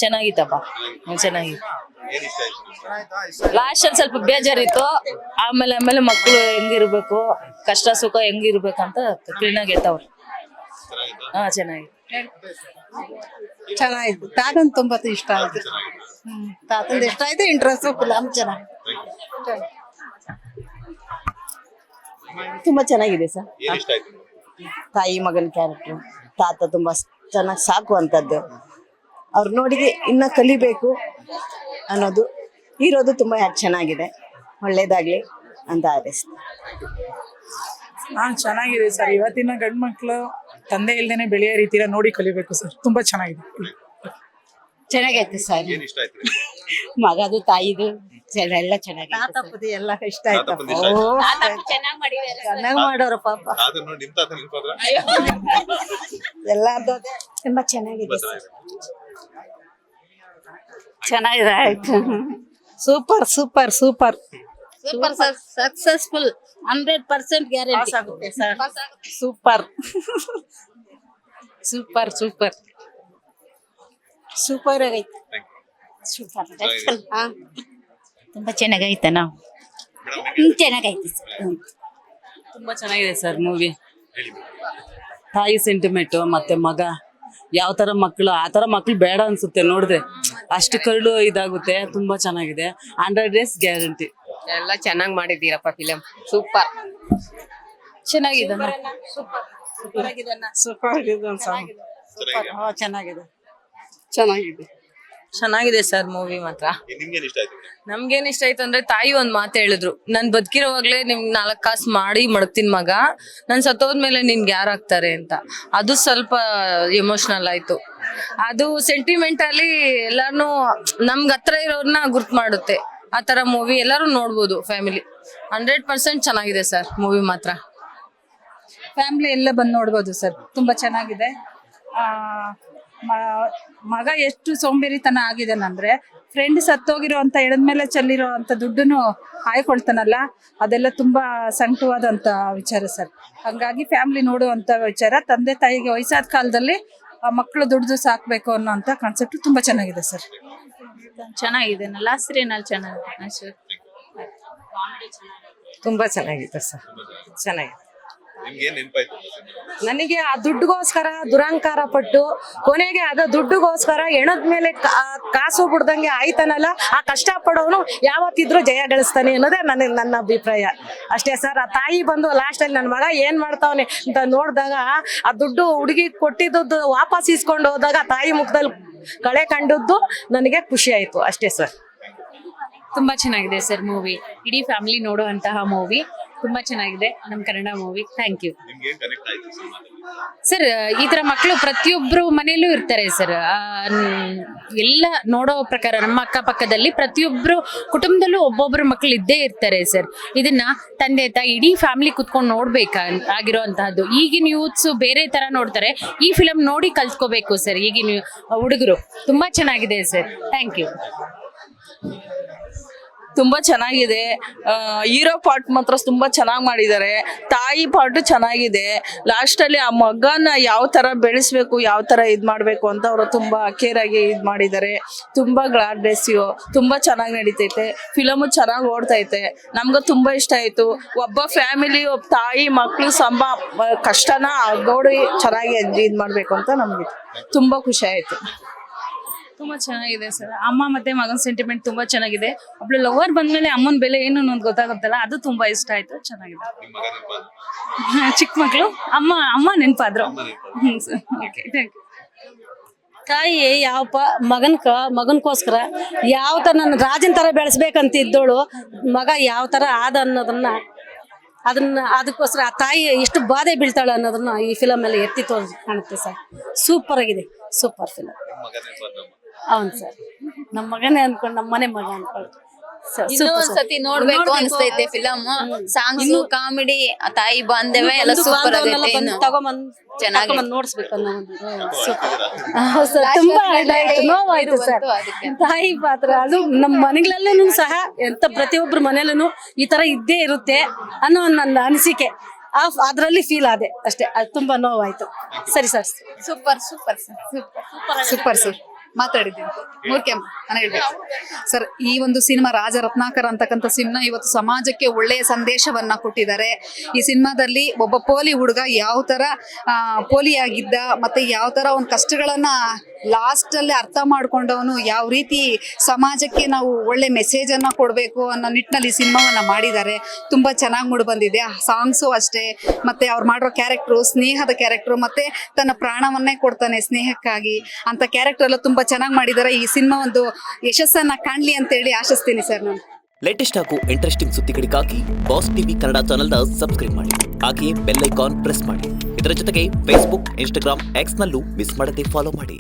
ಚೆನ್ನಾಗಿತ್ತಪ್ಪ, ಚೆನ್ನಾಗಿತ್ತು. ಲಾಸ್ಟ್ ಅಲ್ಲಿ ಸ್ವಲ್ಪ ಬೇಜಾರಿತ್ತು, ಆಮೇಲೆ ಮಕ್ಕಳು ಹೆಂಗಿರ್ಬೇಕು, ಕಷ್ಟ ಸುಖ ಹೆಂಗಿರ್ಬೇಕಂತ ಕ್ಲೀನ್ ಆಗಿ ಎತ್ತವ್ರು. ಚೆನ್ನಾಗಿ ಚೆನ್ನಾಗಿತ್ತು. ತಾತನ್ ತುಂಬಾ ಇಷ್ಟ ಆಯ್ತು. ತಾತಂದ ಇಷ್ಟ ಆಯ್ತು. ಇಂಟ್ರೆಸ್ಟ್ ಫಿಲಮ್ ಚೆನ್ನಾಗಿ, ತುಂಬಾ ಚೆನ್ನಾಗಿದೆ ಸರ್. ತಾಯಿ ಮಗನ ಕ್ಯಾರೆಕ್ಟರ್, ತಾತ ತುಂಬಾ ಚೆನ್ನಾಗಿ ಸಾಕುವಂತದ್ದು, ಅವ್ರು ನೋಡಿ ಇನ್ನ ಕಲಿಬೇಕು ಅನ್ನೋದು ಇರೋದು ತುಂಬಾ ಚೆನ್ನಾಗಿದೆ. ಒಳ್ಳೇದಾಗ್ಲಿ ಅಂತ ಹಾರೈಸ್ತೀನಿ. ಚೆನ್ನಾಗಿದೆ ಸರ್. ಇವತ್ತಿನ ಗಂಡು ಮಕ್ಳು ತಂದೆ ಇಲ್ದೇನೆ ಬೆಳೆಯೋ ರೀತಿನ ನೋಡಿ ಕಲಿಬೇಕು ಸರ್. ತುಂಬಾ ಚೆನ್ನಾಗಿದೆ. ಚೆನ್ನಾಗೈತೆ ಸರ್. ಮಗದು ತಾಯಿದು ಎಲ್ಲ ಚೆನ್ನಾಗಿದೆ. ತಾತಪ್ಪದಿ ಎಲ್ಲ ಇಷ್ಟ ಆಯ್ತು. ಚೆನ್ನಾಗಿ ಮಾಡೋರು ಪಾಪ. ಎಲ್ಲ ತುಂಬಾ ಚೆನ್ನಾಗಿದೆ. ಚೆನ್ನಾಗಿದೆ. ಆಯ್ತು. Super super super super sir. Successful 100% guarantee ಆಗುತ್ತೆ sir. Super super super super ಆಗೈತೆ. ಸೂಪರ್. ತುಂಬಾ ಚೆನ್ನಾಗೈತೆ. ನಾವು ಚೆನ್ನಾಗೈತೆ ಸರ್. ತುಂಬಾ ಚೆನ್ನಾಗಿದೆ ಸರ್ ಮೂವಿ. ತಾಯಿ ಸೆಂಟಿಮೆಂಟ್ ಮತ್ತೆ ಮಗ ಯಾವ ತರ ಮಕ್ಕಳು, ಆ ತರ ಮಕ್ಳು ಬೇಡ ಅನ್ಸುತ್ತೆ ನೋಡಿದ್ರೆ. ಅಷ್ಟು ಕರಳು ಇದಾಗುತ್ತೆ. ತುಂಬಾ ಚೆನ್ನಾಗಿದೆ. 100 days ಗ್ಯಾರಂಟಿ. ಎಲ್ಲ ಚೆನ್ನಾಗಿ ಮಾಡಿದ್ದೀರಪ್ಪ ಫಿಲಂ. ಸೂಪರ್ ಚೆನ್ನಾಗಿದೆ. ಸೂಪರ್ ಆಗಿದೆ. ಚೆನ್ನಾಗಿದೆ. ಚೆನ್ನಾಗಿದೆ. ಚೆನ್ನಾಗಿದೆ ಸರ್ ಮೂವಿ ಮಾತ್ರ. ನಮ್ಗೇನ್ ಇಷ್ಟ ಆಯ್ತು ಅಂದ್ರೆ ತಾಯಿ ಒಂದ್ ಮಾತು ಹೇಳಿದ್ರು, ನಾನ್ ಬದುಕಿರೋವಾಗ್ಲೇ ನಿಮ್ಗೆ 4 ಕಾಸು ಮಾಡಿ ಮಡಗ್ತೀನಿ ಮಗ, ನಾನ್ ಸತ್ತೋದ್ಮೇಲೆ ನಿನ್ಗೆ ಯಾರಾಗ್ತಾರೆ ಅಂತ. ಅದು ಸ್ವಲ್ಪ ಎಮೋಷನಲ್ ಆಯ್ತು. ಅದು ಸೆಂಟಿಮೆಂಟಲಿ ಎಲ್ಲಾರ್ನು ನಮ್ಗೆ ಹತ್ರ ಇರೋರ್ನ ಗುರ್ತ್ ಮಾಡುತ್ತೆ. ಆ ತರ ಮೂವಿ ಎಲ್ಲರೂ ನೋಡ್ಬೋದು. ಫ್ಯಾಮಿಲಿ 100% ಚೆನ್ನಾಗಿದೆ ಸರ್ ಮೂವಿ ಮಾತ್ರ. ಫ್ಯಾಮಿಲಿ ಎಲ್ಲ ಬಂದು ನೋಡ್ಬೋದು ಸರ್. ತುಂಬಾ ಚೆನ್ನಾಗಿದೆ. ಮಗ ಎಷ್ಟು ಸೋಂಬೇರಿತನ ಆಗಿದಾನಂದ್ರೆ, ಫ್ರೆಂಡ್ ಸತ್ತೋಗಿರೋ ಅಂತ ಎಳದ್ಮೇಲೆ ಚೆಲ್ಲಿರೋ ಅಂತ ದುಡ್ಡನ್ನು ಹಾಯ್ಕೊಳ್ತಾನಲ್ಲ, ಅದೆಲ್ಲ ತುಂಬಾ ಸಂಕಟವಾದಂತ ವಿಚಾರ ಸರ್. ಹಂಗಾಗಿ ಫ್ಯಾಮಿಲಿ ನೋಡುವಂತ ವಿಚಾರ. ತಂದೆ ತಾಯಿಗೆ ವಯಸ್ಸಾದ ಕಾಲದಲ್ಲಿ ಮಕ್ಕಳು ದುಡ್ದು ಸಾಕ್ಬೇಕು ಅನ್ನೋ ಅಂತ ಕಾನ್ಸೆಪ್ಟ್ ತುಂಬಾ ಚೆನ್ನಾಗಿದೆ ಸರ್. ಚೆನ್ನಾಗಿದೆ. ಲಾಸ್ಟ್ ಸೀರಿಯಲ್ ಚೆನ್ನಾಗಿದೆ. ತುಂಬಾ ಚೆನ್ನಾಗಿದೆ ಸರ್. ಚೆನ್ನಾಗಿದೆ. ನನಗೆ ಆ ದುಡ್ಡುಗೋಸ್ಕರ ದುರಂಕಾರ ಪಟ್ಟು ಕೊನೆಗೆ ಅದ ದುಡ್ಡುಗೋಸ್ಕರ ಎಣದ ಮೇಲೆ ಕಾಸು ಬಿಡ್ದಂಗೆ ಆಯ್ತಾನಲ್ಲ, ಆ ಕಷ್ಟ ಪಡೋನು ಯಾವತ್ತಿದ್ರು ಜಯ ಗಳಿಸ್ತಾನೆ ಅನ್ನೋದೇ ನನ್ನ ಅಭಿಪ್ರಾಯ ಅಷ್ಟೇ ಸರ್. ಆ ತಾಯಿ ಬಂದು ಲಾಸ್ಟ್ ಅಲ್ಲಿ ನನ್ನ ಮಗ ಏನ್ ಮಾಡ್ತಾವನೆ ಅಂತ ನೋಡಿದಾಗ, ಆ ದುಡ್ಡು ಹುಡುಗಿ ಕೊಟ್ಟಿದ್ದು ವಾಪಸ್ ಇಸ್ಕೊಂಡು ಹೋದಾಗ ತಾಯಿ ಮುಖದಲ್ಲಿ ಕಳೆ ಕಂಡದ್ದು ನನಗೆ ಖುಷಿ ಆಯ್ತು ಅಷ್ಟೇ ಸರ್. ತುಂಬಾ ಚೆನ್ನಾಗಿದೆ ಸರ್ ಮೂವಿ. ಇಡೀ ಫ್ಯಾಮಿಲಿ ನೋಡುವಂತಹ ಮೂವಿ. ತುಂಬಾ ಚೆನ್ನಾಗಿದೆ ನಮ್ಮ Kannada movie. Thank you sir. ಈ ತರ ಮಕ್ಕಳು ಪ್ರತಿಯೊಬ್ರು ಮನೆಯಲ್ಲೂ ಇರ್ತಾರೆ ಸರ್. ಎಲ್ಲ ನೋಡೋ ಪ್ರಕಾರ ನಮ್ಮ ಅಕ್ಕಪಕ್ಕದಲ್ಲಿ ಪ್ರತಿಯೊಬ್ರು ಕುಟುಂಬದಲ್ಲೂ ಒಬ್ಬೊಬ್ರು ಮಕ್ಕಳು ಇದ್ದೇ ಇರ್ತಾರೆ ಸರ್. ಇದನ್ನ ತಂದೆ ತಾಯಿ ಇಡೀ ಫ್ಯಾಮಿಲಿ ಕುತ್ಕೊಂಡು ನೋಡ್ಬೇಕಾಗಿರೋಂತಹದ್ದು. ಈಗಿನ ಯೂತ್ಸ್ ಬೇರೆ ತರ ನೋಡ್ತಾರೆ, ಈ ಫಿಲಂ ನೋಡಿ ಕಲ್ತ್ಕೋಬೇಕು ಸರ್ ಈಗಿನ ಹುಡುಗರು. ತುಂಬಾ ಚೆನ್ನಾಗಿದೆ ಸರ್. Thank you. ತುಂಬಾ ಚೆನ್ನಾಗಿದೆ. ಹೀರೋ ಪಾರ್ಟ್ ಮಾತ್ರ ತುಂಬಾ ಚೆನ್ನಾಗಿ ಮಾಡಿದ್ದಾರೆ. ತಾಯಿ ಪಾರ್ಟ್ ಚೆನ್ನಾಗಿದೆ. ಲಾಸ್ಟ್ ಅಲ್ಲಿ ಆ ಮಗನ ಯಾವ ತರ ಬೆಳೆಸ್ಬೇಕು, ಯಾವ ತರ ಇದ್ ಮಾಡ್ಬೇಕು ಅಂತ ಅವರು ತುಂಬಾ ಕೇರ್ ಆಗಿ ಇದ್ ಮಾಡಿದ್ದಾರೆ. ತುಂಬಾ ಗ್ಲಾಡ್ನೆಸ್. ತುಂಬಾ ಚೆನ್ನಾಗಿ ನಡೀತೈತೆ ಫಿಲಮು. ಚೆನ್ನಾಗಿ ಓಡ್ತೈತೆ. ನಮ್ಗೆ ತುಂಬಾ ಇಷ್ಟ ಆಯ್ತು. ಒಬ್ಬ ಫ್ಯಾಮಿಲಿ, ಒಬ್ಬ ತಾಯಿ ಮಕ್ಳು ಕಷ್ಟನ ನೋಡಿ ಚೆನ್ನಾಗಿ ಇದ್ ಮಾಡ್ಬೇಕು ಅಂತ ನಮ್ಗೆ ತುಂಬಾ ಖುಷಿ ಆಯ್ತು. ತುಂಬಾ ಚೆನ್ನಾಗಿದೆ ಸರ್. ಅಮ್ಮ ಮತ್ತೆ ಮಗನ ಸೆಂಟಿಮೆಂಟ್ ತುಂಬಾ ಚೆನ್ನಾಗಿದೆ. ಒಬ್ಳು ಲವರ್ ಬಂದ್ಮೇಲೆ ಅಮ್ಮನ ಬೆಲೆ ಏನು ಅನ್ನೋದು ಗೊತ್ತಾಗುತ್ತಲ್ಲ, ಅದು ತುಂಬಾ ಇಷ್ಟ ಆಯ್ತು. ಚೆನ್ನಾಗಿದೆ. ಚಿಕ್ಕ ಮಕ್ಳು ಅಮ್ಮ ನೆನಪಾದ್ರು. ತಾಯಿ ಮಗನ್ಕೋಸ್ಕರ ಯಾವ ತರ ನನ್ನ ರಾಜನ ತರ ಬೆಳೆಸ್ಬೇಕಂತ ಇದ್ದೋಳು, ಮಗ ಯಾವ ತರ ಆದ ಅದಕ್ಕೋಸ್ಕರ ಆ ತಾಯಿ ಎಷ್ಟು ಬಾಧೆ ಬೀಳ್ತಾಳೆ ಅನ್ನೋದನ್ನ ಈ ಫಿಲಮ್ ಅಲ್ಲಿ ಎತ್ತಿ ಕಾಣುತ್ತೆ ಸರ್. ಸೂಪರ್ ಆಗಿದೆ. Super film. అవును ಸರ್. ನಮ್ಮ ಮಗನೇ ಅನ್ಕೊಂಡು, ನಮ್ಮ ಮನೆ ಮಗ ಅನ್ಕೊಂಡು ಒಂದ್ಸತಿ ನೋಡ್ಬೇಕು ಅನ್ಸ್ತೈತೆ ಫಿಲಮ್. ಸಾಂಗ್ಸ್, ಕಾಮಿಡಿ, ತಾಯಿ ಬಾಂಧವ್ಯ ಎಲ್ಲ ಸೂಪರ್ ಆಗೈತೆ. ಚೆನ್ನಾಗಿ ನೋಡ್ಸ್ಬೇಕು ಅನ್ನೋ ತುಂಬಾ ನೋವಾಯ್ತು ಸರ್. ತಾಯಿ ಪಾತ್ರ ಅದು ನಮ್ಮ ಮನೆಗಳಲ್ಲೂ ಸಹ ಎಂತ ಪ್ರತಿಯೊಬ್ಬರ ಮನೇಲೂ ಈ ತರ ಇದ್ದೇ ಇರುತ್ತೆ ಅನ್ನೋ ನನ್ನ ಅನಿಸಿಕೆ. ಅದ್ರಲ್ಲಿ ಫೀಲ್ ಆದೆ ಅಷ್ಟೇ. ಅದು ತುಂಬಾ ನೋವಾಯ್ತು. ಸರಿ sir. Super super sir. Super sir. ಮಾತಾಡಿದ್ದೀನಿ. ನಾನು ಹೇಳ್ಬೇಕು ಸರ್, ಈ ಒಂದು ಸಿನಿಮಾ ರಾಜ ರತ್ನಾಕರ್ ಅಂತಕ್ಕಂಥ ಸಿನಿಮಾ ಇವತ್ತು ಸಮಾಜಕ್ಕೆ ಒಳ್ಳೆಯ ಸಂದೇಶವನ್ನ ಕೊಟ್ಟಿದ್ದಾರೆ. ಈ ಸಿನಿಮಾದಲ್ಲಿ ಒಬ್ಬ ಪೋಲಿ ಹುಡುಗ ಯಾವ ತರ ಪೋಲಿಯಾಗಿದ್ದ, ಮತ್ತೆ ಯಾವ ತರ ಅವನ ಕಷ್ಟಗಳನ್ನ ಲಾಸ್ಟ್ ಅಲ್ಲಿ ಅರ್ಥ ಮಾಡ್ಕೊಂಡವನು ಯಾವ ರೀತಿ ಸಮಾಜಕ್ಕೆ ನಾವು ಒಳ್ಳೆ ಮೆಸೇಜ್ ಅನ್ನ ಕೊಡ್ಬೇಕು ಅನ್ನೋ ನಿಟ್ಟಿನಲ್ಲಿ ಸಿನಿಮಾವನ್ನ ಮಾಡಿದ್ದಾರೆ. ತುಂಬಾ ಚೆನ್ನಾಗಿ ಮೂಡಿ ಬಂದಿದೆ. ಸಾಂಗ್ಸು ಅಷ್ಟೇ, ಮತ್ತೆ ಅವ್ರು ಮಾಡಿರೋ ಕ್ಯಾರೆಕ್ಟ್ರು ಸ್ನೇಹದ ಕ್ಯಾರೆಕ್ಟ್ರು, ಮತ್ತೆ ತನ್ನ ಪ್ರಾಣವನ್ನೇ ಕೊಡ್ತಾನೆ ಸ್ನೇಹಕ್ಕಾಗಿ ಅಂತ ಕ್ಯಾರೆಕ್ಟರ್ ಎಲ್ಲ ತುಂಬಾ ಚೆನ್ನಾಗಿ ಮಾಡಿದ್ದಾರೆ. ಈ ಸಿನಿಮಾ ಒಂದು ಯಶಸ್ಸನ್ನ ಕಾಣ್ಲಿ ಅಂತ ಹೇಳಿ ಆಶಿಸ್ತೀನಿ ಸರ್ ನಾನು. ಲೇಟೆಸ್ಟ್ ಹಾಗೂ ಇಂಟ್ರೆಸ್ಟಿಂಗ್ ಸುದ್ದಿಗಳಿಗಾಗಿ ಬಾಸ್ ಟಿವಿ ಕನ್ನಡ ಚಾನೆಲ್ನ ಸಬ್ಸ್ಕ್ರೈಬ್ ಮಾಡಿ, ಹಾಗೆಯೇ ಬೆಲ್ ಐಕಾನ್ ಪ್ರೆಸ್ ಮಾಡಿ. ಇದರ ಜೊತೆಗೆ ಫೇಸ್ಬುಕ್, ಇನ್ಸ್ಟಾಗ್ರಾಮ್, ಎಕ್ಸ್ ನಲ್ಲೂ ಮಿಸ್ ಮಾಡದೆ ಫಾಲೋ ಮಾಡಿ.